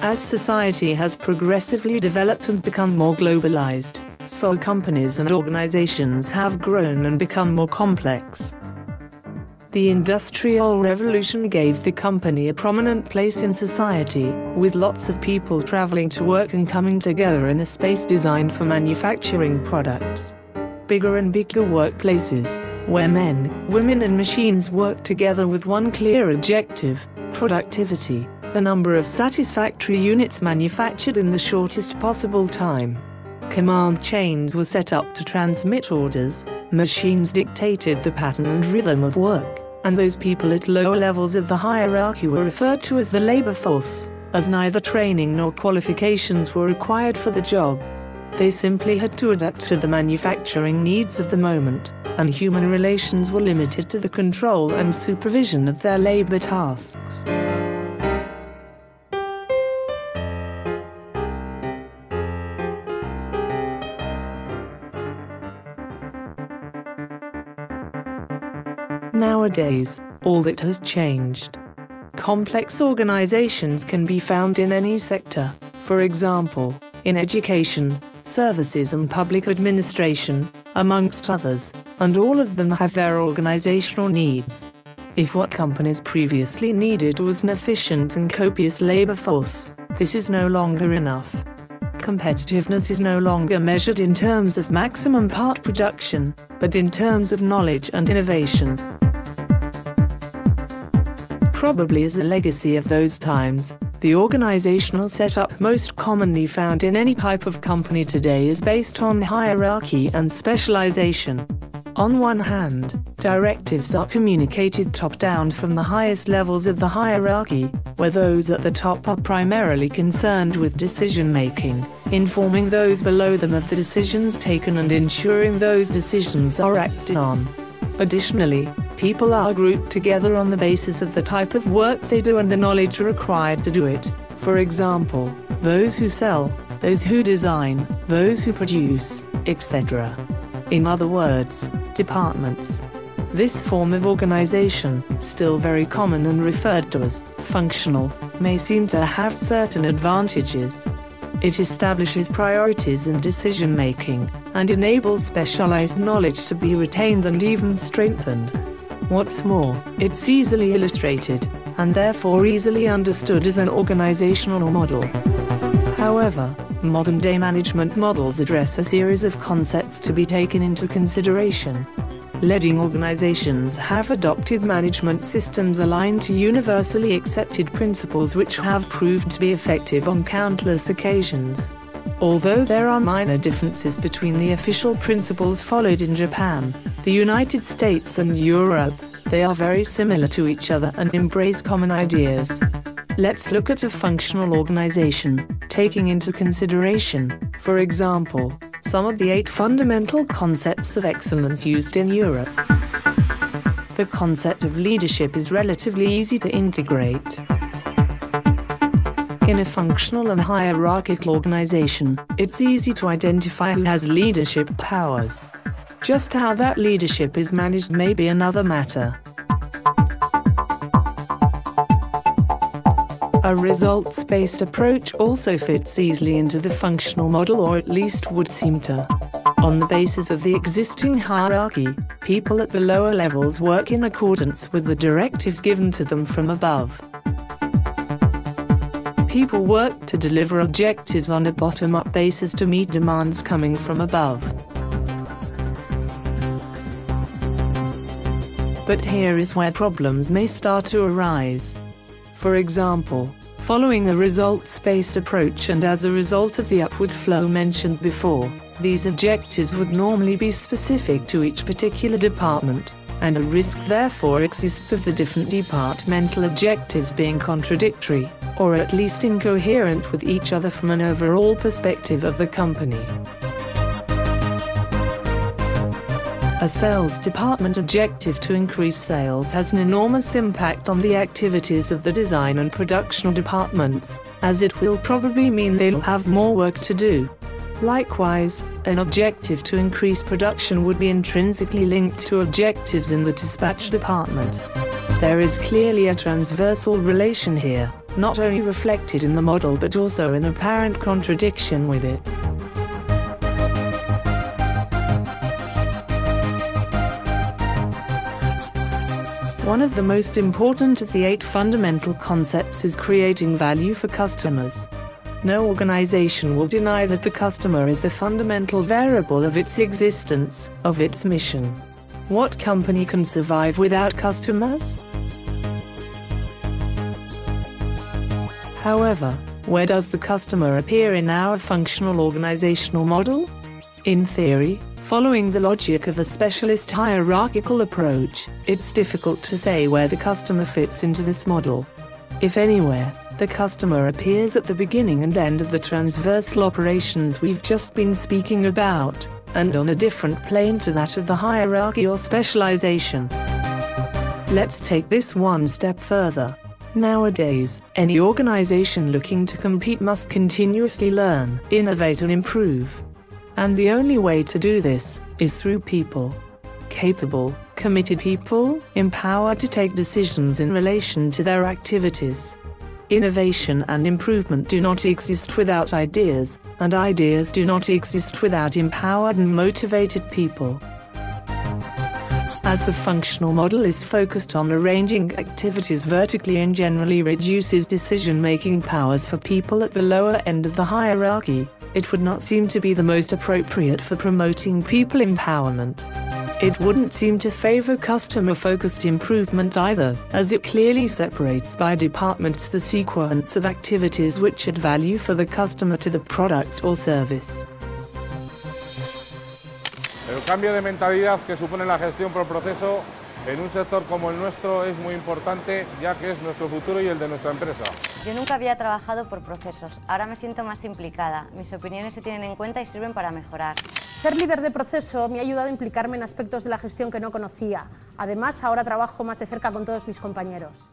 As society has progressively developed and become more globalized, so companies and organizations have grown and become more complex. The Industrial Revolution gave the company a prominent place in society, with lots of people traveling to work and coming together in a space designed for manufacturing products. Bigger and bigger workplaces, where men, women and machines work together with one clear objective: productivity. The number of satisfactory units manufactured in the shortest possible time. Command chains were set up to transmit orders, machines dictated the pattern and rhythm of work, and those people at lower levels of the hierarchy were referred to as the labor force, as neither training nor qualifications were required for the job. They simply had to adapt to the manufacturing needs of the moment, and human relations were limited to the control and supervision of their labor tasks. Nowadays, all that has changed. Complex organizations can be found in any sector, for example, in education, services and public administration, amongst others, and all of them have their organizational needs. If what companies previously needed was an efficient and copious labor force, this is no longer enough. Competitiveness is no longer measured in terms of maximum part production, but in terms of knowledge and innovation. Probably as a legacy of those times, the organizational setup most commonly found in any type of company today is based on hierarchy and specialization. On one hand, directives are communicated top-down from the highest levels of the hierarchy, where those at the top are primarily concerned with decision-making, informing those below them of the decisions taken and ensuring those decisions are acted on. Additionally, people are grouped together on the basis of the type of work they do and the knowledge required to do it. For example, those who sell, those who design, those who produce, etc. In other words, departments. This form of organization, still very common and referred to as functional, may seem to have certain advantages. It establishes priorities in decision-making, and enables specialized knowledge to be retained and even strengthened. What's more, it's easily illustrated, and therefore easily understood as an organizational model. However, modern-day management models address a series of concepts to be taken into consideration. Leading organizations have adopted management systems aligned to universally accepted principles which have proved to be effective on countless occasions. Although there are minor differences between the official principles followed in Japan, the United States and Europe, they are very similar to each other and embrace common ideas. Let's look at a functional organization, taking into consideration, for example, some of the 8 fundamental concepts of excellence used in Europe. The concept of leadership is relatively easy to integrate. In a functional and hierarchical organization, it's easy to identify who has leadership powers. Just how that leadership is managed may be another matter. A results-based approach also fits easily into the functional model, or at least would seem to. On the basis of the existing hierarchy, people at the lower levels work in accordance with the directives given to them from above. People work to deliver objectives on a bottom-up basis to meet demands coming from above. But here is where problems may start to arise. For example, following a results-based approach and as a result of the upward flow mentioned before, these objectives would normally be specific to each particular department, and a risk therefore exists of the different departmental objectives being contradictory, or at least incoherent with each other from an overall perspective of the company. A sales department objective to increase sales has an enormous impact on the activities of the design and production departments, as it will probably mean they'll have more work to do. Likewise, an objective to increase production would be intrinsically linked to objectives in the dispatch department. There is clearly a transversal relation here, not only reflected in the model but also in apparent contradiction with it. One of the most important of the 8 fundamental concepts is creating value for customers. No organization will deny that the customer is the fundamental variable of its existence, of its mission. What company can survive without customers? However, where does the customer appear in our functional organizational model? In theory, following the logic of a specialist hierarchical approach, it's difficult to say where the customer fits into this model. If anywhere, the customer appears at the beginning and end of the transversal operations we've just been speaking about, and on a different plane to that of the hierarchy or specialization. Let's take this one step further. Nowadays, any organization looking to compete must continuously learn, innovate and improve. And the only way to do this is through people. Capable, committed people, empowered to take decisions in relation to their activities. Innovation and improvement do not exist without ideas, and ideas do not exist without empowered and motivated people. As the functional model is focused on arranging activities vertically and generally reduces decision-making powers for people at the lower end of the hierarchy, it would not seem to be the most appropriate for promoting people empowerment. It wouldn't seem to favor customer-focused improvement either, as it clearly separates by departments the sequence of activities which add value for the customer to the product or service. El cambio de mentalidad que supone la gestión por proceso en un sector como el nuestro es muy importante, ya que es nuestro futuro y el de nuestra empresa. Yo nunca había trabajado por procesos, ahora me siento más implicada. Mis opiniones se tienen en cuenta y sirven para mejorar. Ser líder de proceso me ha ayudado a implicarme en aspectos de la gestión que no conocía. Además, ahora trabajo más de cerca con todos mis compañeros.